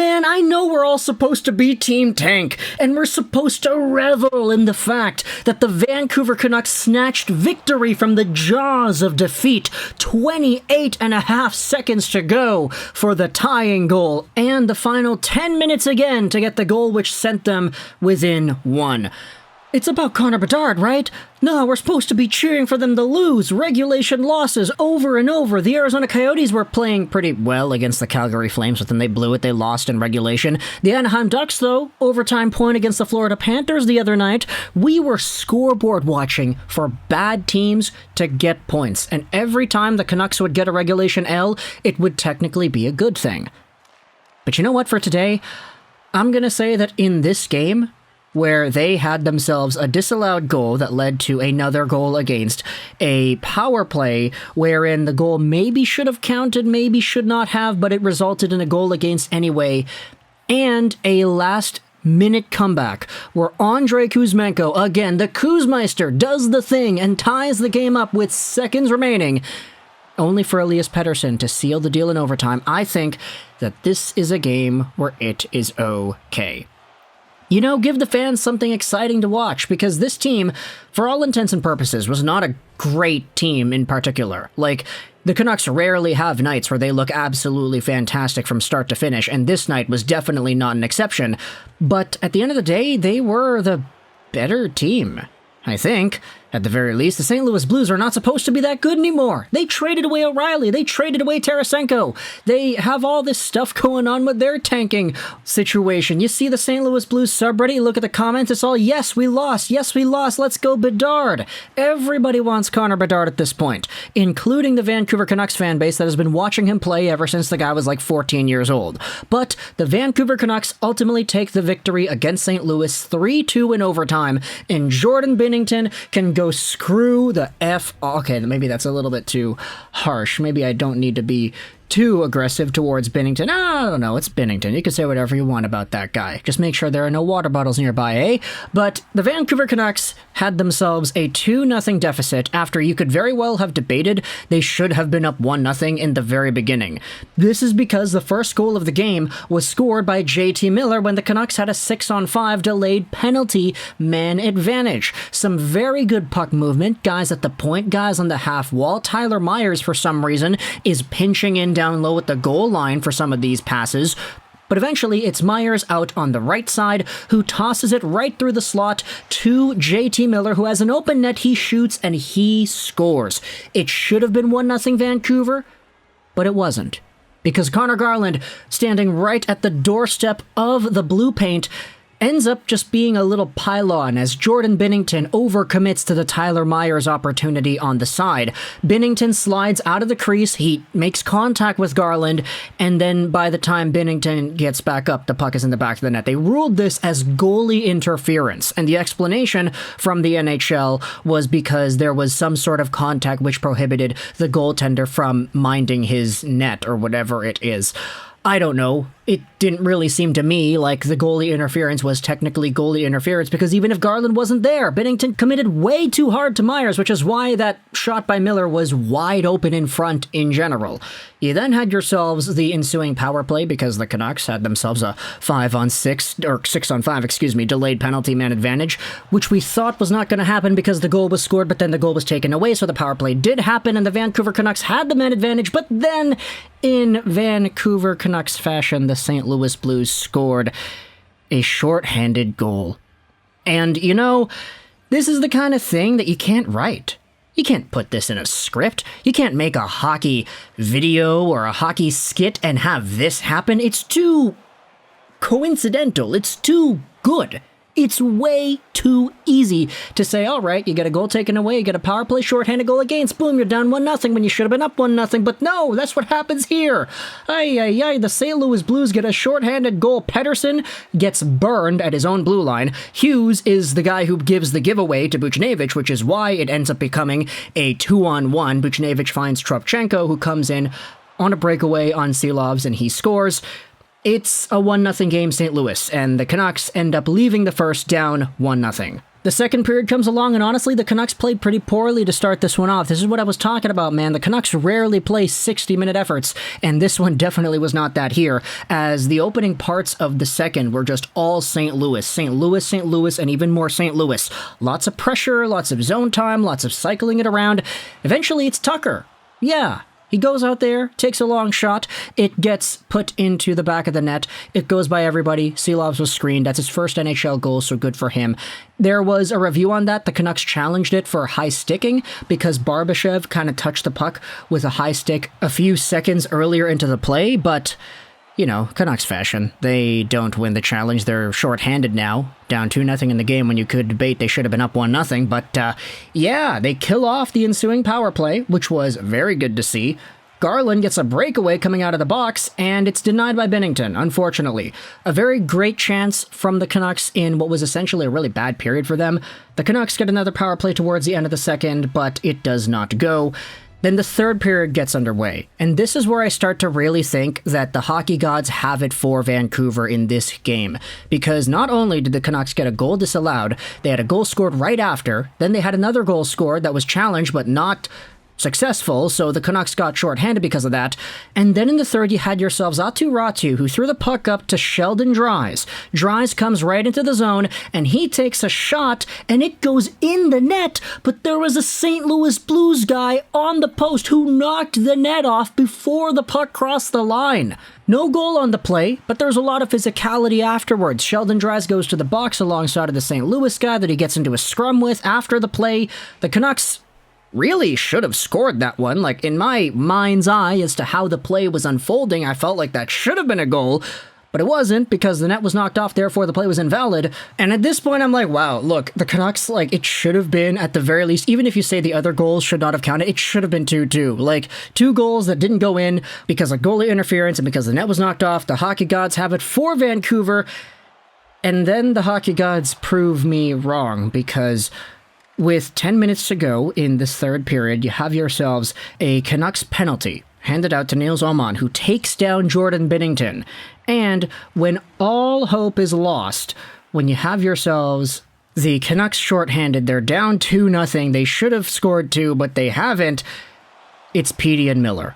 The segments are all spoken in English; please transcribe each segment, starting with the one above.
Man, I know we're all supposed to be Team Tank, and we're supposed to revel in the fact that the Vancouver Canucks snatched victory from the jaws of defeat, 28.5 seconds to go for the tying goal, and the final 10 minutes again to get the goal which sent them within one. It's about Connor Bedard, right? No, we're supposed to be cheering for them to lose. Regulation losses over and over. The Arizona Coyotes were playing pretty well against the Calgary Flames, but then they blew it. They lost in regulation. The Anaheim Ducks, though, overtime point against the Florida Panthers the other night. We were scoreboard watching for bad teams to get points. And every time the Canucks would get a regulation L, it would technically be a good thing. But you know what, for today? I'm going to say that in this game, where they had themselves a disallowed goal that led to another goal against, a power play wherein the goal maybe should have counted, maybe should not have, but it resulted in a goal against anyway, and a last-minute comeback where Andrei Kuzmenko, again, the Kuzmeister, does the thing and ties the game up with seconds remaining, only for Elias Pettersson to seal the deal in overtime. I think that this is a game where it is okay. You know, give the fans something exciting to watch, because this team, for all intents and purposes, was not a great team in particular. Like, the Canucks rarely have nights where they look absolutely fantastic from start to finish, and this night was definitely not an exception. But at the end of the day, they were the better team, I think. At the very least, the St. Louis Blues are not supposed to be that good anymore. They traded away O'Reilly. They traded away Tarasenko. They have all this stuff going on with their tanking situation. You see the St. Louis Blues subreddit, you look at the comments, it's all, yes, we lost, let's go Bedard. Everybody wants Connor Bedard at this point, including the Vancouver Canucks fan base that has been watching him play ever since the guy was like 14 years old. But the Vancouver Canucks ultimately take the victory against St. Louis 3-2 in overtime, and Jordan Binnington can go screw the F. Okay, maybe that's a little bit too harsh. Maybe I don't need to be too aggressive towards Binnington. I don't know, it's Binnington. You can say whatever you want about that guy. Just make sure there are no water bottles nearby, eh? But the Vancouver Canucks had themselves a 2-0 deficit after you could very well have debated they should have been up 1-0 in the very beginning. This is because the first goal of the game was scored by JT Miller when the Canucks had a 6-on-5 delayed penalty man advantage. Some very good puck movement, guys at the point, guys on the half wall. Tyler Myers, for some reason, is pinching in down low at the goal line for some of these passes, but eventually it's Myers out on the right side who tosses it right through the slot to JT Miller, who has an open net. He shoots and he scores. It should have been 1-0 Vancouver, but it wasn't, because Connor Garland, standing right at the doorstep of the blue paint, ends up just being a little pylon as Jordan Binnington overcommits to the Tyler Myers opportunity on the side. Binnington slides out of the crease, he makes contact with Garland, and then by the time Binnington gets back up, the puck is in the back of the net. They ruled this as goalie interference, and the explanation from the NHL was because there was some sort of contact which prohibited the goaltender from minding his net, or whatever it is. I don't know. It didn't really seem to me like the goalie interference was technically goalie interference, because even if Garland wasn't there, Binnington committed way too hard to Myers, which is why that shot by Miller was wide open in front in general. You then had yourselves the ensuing power play, because the Canucks had themselves a 5-on-6, or 6-on-5, delayed penalty man advantage, which we thought was not going to happen because the goal was scored, but then the goal was taken away, so the power play did happen, and the Vancouver Canucks had the man advantage, but then, in Vancouver Canucks fashion, the St. Louis Blues scored a shorthanded goal. And, you know, this is the kind of thing that you can't write. You can't put this in a script. You can't make a hockey video or a hockey skit and have this happen. It's too coincidental. It's too good. It's way too easy to say, all right, you get a goal taken away, you get a power play shorthanded goal against, boom, you're down 1-0 when you should have been up 1-0, but no, that's what happens here. The St. Louis Blues get a shorthanded goal. Pettersson gets burned at his own blue line. Hughes is the guy who gives the giveaway to Buchnevich, which is why it ends up becoming a 2-on-1. Buchnevich finds Toropchenko, who comes in on a breakaway on Silovs, and he scores. It's a 1-0 game, St. Louis, and the Canucks end up leaving the first down 1-0. The second period comes along, and honestly, the Canucks played pretty poorly to start this one off. This is what I was talking about, man. The Canucks rarely play 60-minute efforts, and this one definitely was not that here, as the opening parts of the second were just all St. Louis. St. Louis, St. Louis, and even more St. Louis. Lots of pressure, lots of zone time, lots of cycling it around. Eventually, it's Tucker. Yeah. He goes out there, takes a long shot, it gets put into the back of the net, it goes by everybody, Silovs was screened, that's his first NHL goal, so good for him. There was a review on that, the Canucks challenged it for high sticking, because Barbashev kind of touched the puck with a high stick a few seconds earlier into the play, but, you know, Canucks fashion, they don't win the challenge, they're shorthanded now, down 2-0 in the game when you could debate they should have been up 1-0, but yeah, they kill off the ensuing power play, which was very good to see. Garland gets a breakaway coming out of the box, and it's denied by Binnington, unfortunately. A very great chance from the Canucks in what was essentially a really bad period for them. The Canucks get another power play towards the end of the second, but it does not go. Then the third period gets underway, and this is where I start to really think that the hockey gods have it for Vancouver in this game, because not only did the Canucks get a goal disallowed, they had a goal scored right after, then they had another goal scored that was challenged but not successful, so the Canucks got shorthanded because of that. And then in the third, you had yourselves Aatu Räty, who threw the puck up to Sheldon Dries. Dries comes right into the zone, and he takes a shot, and it goes in the net, but there was a St. Louis Blues guy on the post who knocked the net off before the puck crossed the line. No goal on the play, but there's a lot of physicality afterwards. Sheldon Dries goes to the box alongside of the St. Louis guy that he gets into a scrum with after the play. The Canucks really should have scored that one. Like, in my mind's eye as to how the play was unfolding, I felt like that should have been a goal, but it wasn't because the net was knocked off, therefore the play was invalid. And at this point, I'm like, wow, look, the Canucks, like, it should have been, at the very least, even if you say the other goals should not have counted, it should have been 2-2. Like, 2 goals that didn't go in because of goalie interference and because the net was knocked off. The hockey gods have it for Vancouver. And then the hockey gods prove me wrong, because with 10 minutes to go in this third period, you have yourselves a Canucks penalty handed out to Nils Åman, who takes down Jordan Binnington. And when all hope is lost, when you have yourselves the Canucks shorthanded, they're down 2-0, they should have scored 2, but they haven't, it's Petey and Miller.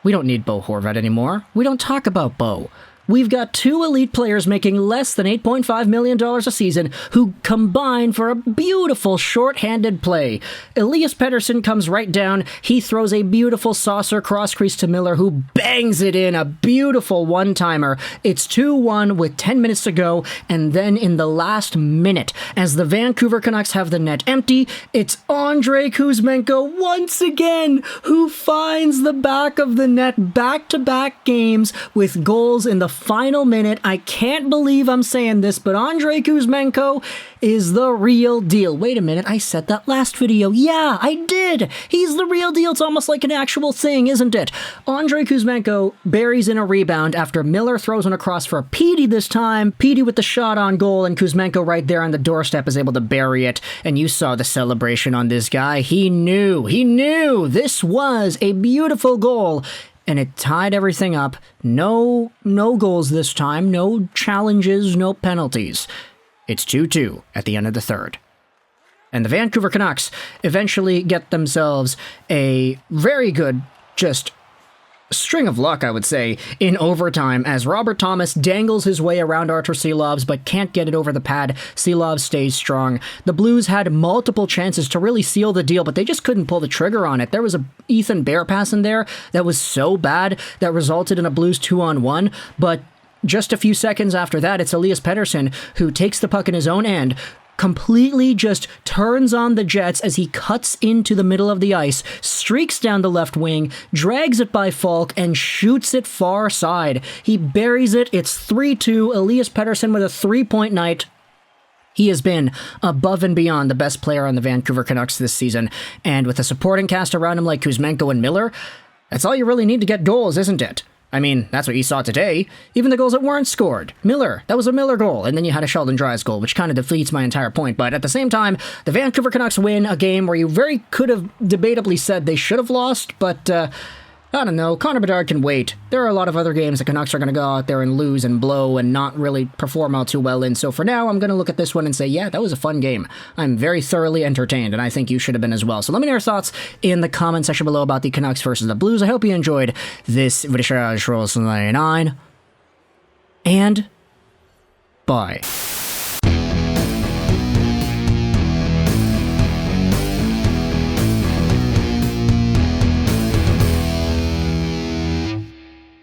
We don't need Bo Horvat anymore. We don't talk about Bo. We've got 2 elite players making less than $8.5 million a season who combine for a beautiful short-handed play. Elias Pettersson comes right down. He throws a beautiful saucer cross-crease to Miller, who bangs it in, a beautiful one-timer. It's 2-1 with 10 minutes to go, and then in the last minute, as the Vancouver Canucks have the net empty, it's Andrei Kuzmenko once again who finds the back of the net back-to-back games with goals in the final minute. I can't believe I'm saying this, but Andrei Kuzmenko is the real deal. Wait a minute, I said that last video. Yeah, I did. He's the real deal. It's almost like an actual thing, isn't it? Andrei Kuzmenko buries in a rebound after Miller throws one across for Petey this time. Petey with the shot on goal, and Kuzmenko right there on the doorstep is able to bury it. And you saw the celebration on this guy. He knew this was a beautiful goal. And it tied everything up. No goals this time, no challenges, no penalties. It's 2-2 at the end of the third. And the Vancouver Canucks eventually get themselves a very good, just string of luck, I would say, in overtime, as Robert Thomas dangles his way around Arturs Silovs but can't get it over the pad. Silovs stays strong. The Blues had multiple chances to really seal the deal, but they just couldn't pull the trigger on it. There was a Ethan Bear pass in there that was so bad that resulted in a Blues 2-on-1, but just a few seconds after that, it's Elias Pettersson who takes the puck in his own end, completely just turns on the Jets as he cuts into the middle of the ice, streaks down the left wing, drags it by Falk, and shoots it far side. He buries it. It's 3-2. Elias Pettersson with a 3-point night. He has been above and beyond the best player on the Vancouver Canucks this season, and with a supporting cast around him like Kuzmenko and Miller, that's all you really need to get goals, isn't it? I mean, that's what you saw today. Even the goals that weren't scored. Miller, that was a Miller goal, and then you had a Sheldon Dries goal, which kind of defeats my entire point. But at the same time, the Vancouver Canucks win a game where you very could have debatably said they should have lost, but I don't know, Connor Bedard can wait. There are a lot of other games the Canucks are going to go out there and lose and blow and not really perform all too well in, so for now I'm going to look at this one and say, yeah, that was a fun game. I'm very thoroughly entertained, and I think you should have been as well. So let me know your thoughts in the comment section below about the Canucks versus the Blues. I hope you enjoyed this video, and bye.